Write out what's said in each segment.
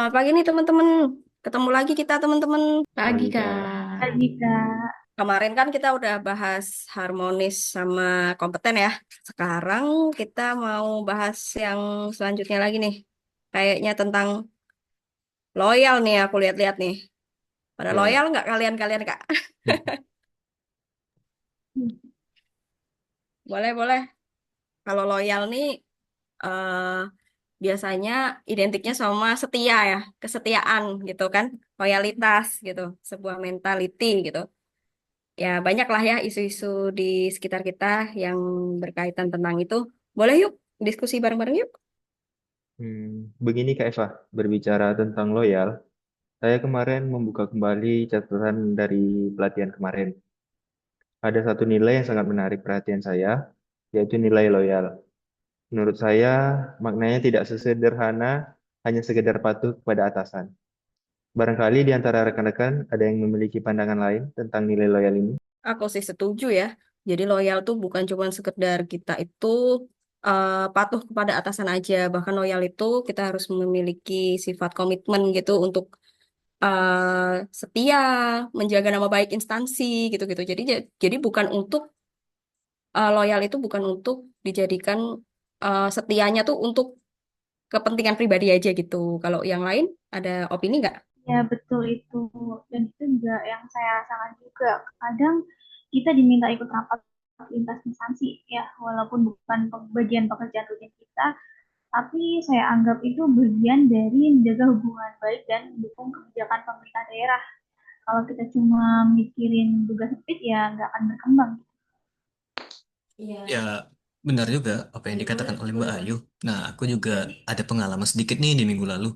Selamat pagi nih teman-teman. Ketemu lagi kita teman-teman. Pagi, Pagi Kak. Kak. Lagi Kak. Kemarin kan kita udah bahas harmonis sama kompeten ya. Sekarang kita mau bahas yang selanjutnya lagi nih. Kayaknya tentang loyal nih aku lihat-lihat nih. Pada loyal Ya, nggak kalian-kalian Kak? Boleh, boleh. Kalau loyal nih eh, biasanya identiknya sama setia ya. Kesetiaan gitu kan. Loyalitas gitu. Sebuah mentality gitu. Ya, banyak lah ya isu-isu di sekitar kita yang berkaitan tentang itu. Boleh yuk, diskusi bareng-bareng yuk. begini Kak Eva, berbicara tentang loyal, saya kemarin membuka kembali catatan dari pelatihan kemarin. Ada satu nilai yang sangat menarik perhatian saya, yaitu nilai loyal. Menurut saya, maknanya tidak sesederhana hanya sekedar patuh kepada atasan. Barangkali di antara rekan-rekan ada yang memiliki pandangan lain tentang nilai loyal ini. Aku sih setuju ya. Jadi loyal tuh bukan cuma sekedar kita itu patuh kepada atasan aja. Bahkan loyal itu kita harus memiliki sifat komitmen gitu untuk setia, menjaga nama baik instansi gitu-gitu. Jadi bukan untuk loyal itu bukan untuk dijadikan setianya tuh untuk kepentingan pribadi aja gitu. Kalau yang lain ada opini nggak? Ya betul itu. Dan itu juga yang saya rasakan juga. Kadang kita diminta ikut rapat lintas instansi ya, walaupun bukan bagian pekerjaan rutin kita, tapi saya anggap itu bagian dari menjaga hubungan baik dan mendukung kebijakan pemerintah daerah. Kalau kita cuma mikirin tugas sempit ya nggak akan berkembang. Ya, benar juga apa yang dikatakan oleh Mbak Ayu. Nah, aku juga ada pengalaman sedikit nih di minggu lalu.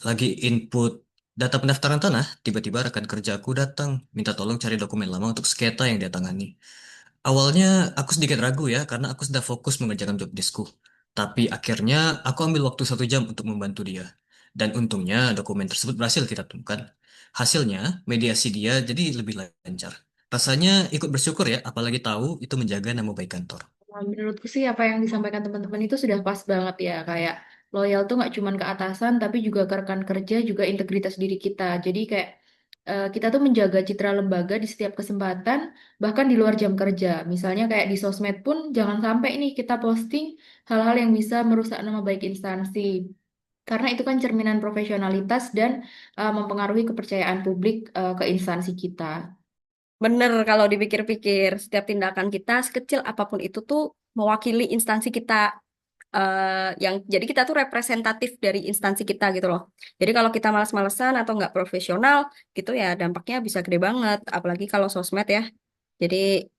Lagi input data pendaftaran tanah, tiba-tiba rekan kerja aku datang, minta tolong cari dokumen lama untuk sengketa yang dia tangani. Awalnya aku sedikit ragu ya, karena aku sudah fokus mengerjakan job deskku. Tapi akhirnya aku ambil waktu 1 jam untuk membantu dia. Dan untungnya dokumen tersebut berhasil kita temukan. Hasilnya, mediasi dia jadi lebih lancar. Rasanya ikut bersyukur ya, apalagi tahu itu menjaga nama baik kantor. Nah, menurutku sih apa yang disampaikan teman-teman itu sudah pas banget ya. Kayak loyal tuh nggak cuma ke atasan, tapi juga ke rekan kerja, juga integritas diri kita. Jadi kayak kita tuh menjaga citra lembaga di setiap kesempatan, bahkan di luar jam kerja. Misalnya kayak di sosmed pun jangan sampai nih kita posting hal-hal yang bisa merusak nama baik instansi. Karena itu kan cerminan profesionalitas dan mempengaruhi kepercayaan publik ke instansi kita. Bener kalau dipikir-pikir, setiap tindakan kita sekecil apapun itu tuh mewakili instansi kita yang jadi kita tuh representatif dari instansi kita gitu loh. Jadi kalau kita malas-malesan atau nggak profesional gitu ya dampaknya bisa gede banget, apalagi kalau sosmed ya. Jadi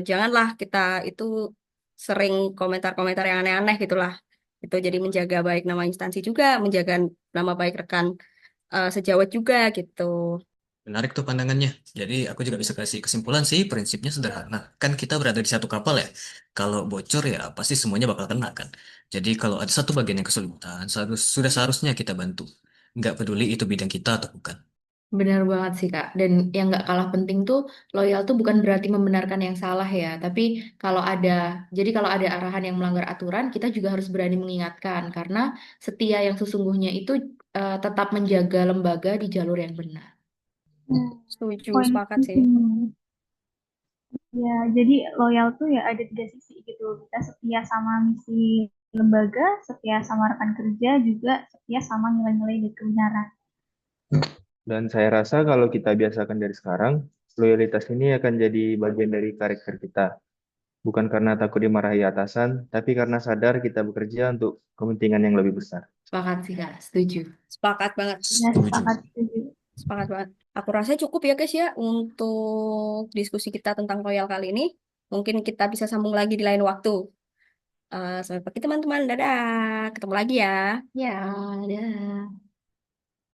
janganlah kita itu sering komentar-komentar yang aneh-aneh gitulah. Itu jadi menjaga baik nama instansi juga, menjaga nama baik rekan sejawat juga gitu. Menarik tuh pandangannya. Jadi aku juga bisa kasih kesimpulan sih, prinsipnya sederhana. Kan kita berada di satu kapal ya. Kalau bocor ya pasti semuanya bakal kena kan. Jadi kalau ada satu bagian yang kesulitan, sudah seharusnya kita bantu. Nggak peduli itu bidang kita atau bukan. Benar banget sih Kak. Dan yang nggak kalah penting tuh loyal tuh bukan berarti membenarkan yang salah ya. Tapi kalau ada, jadi kalau ada arahan yang melanggar aturan, kita juga harus berani mengingatkan. Karena setia yang sesungguhnya itu tetap menjaga lembaga di jalur yang benar. Hmm, Setuju, poin sepakat sih. penting. Ya, jadi loyal tuh ya ada tiga sisi gitu. Kita setia sama misi lembaga, setia sama rekan kerja, juga setia sama nilai-nilai dan kebenaran. Dan saya rasa kalau kita biasakan dari sekarang, loyalitas ini akan jadi bagian dari karakter kita. Bukan karena takut dimarahi atasan, tapi karena sadar kita bekerja untuk kepentingan yang lebih besar. Sepakat sih Kak, setuju. Sepakat banget. Ya, Setuju. sepakat setuju. Sepakat banget. Aku rasa cukup ya guys ya untuk diskusi kita tentang royal kali ini. Mungkin kita bisa sambung lagi di lain waktu. Sampai pagi teman-teman. Dadah. Ketemu lagi ya. Ya, dah.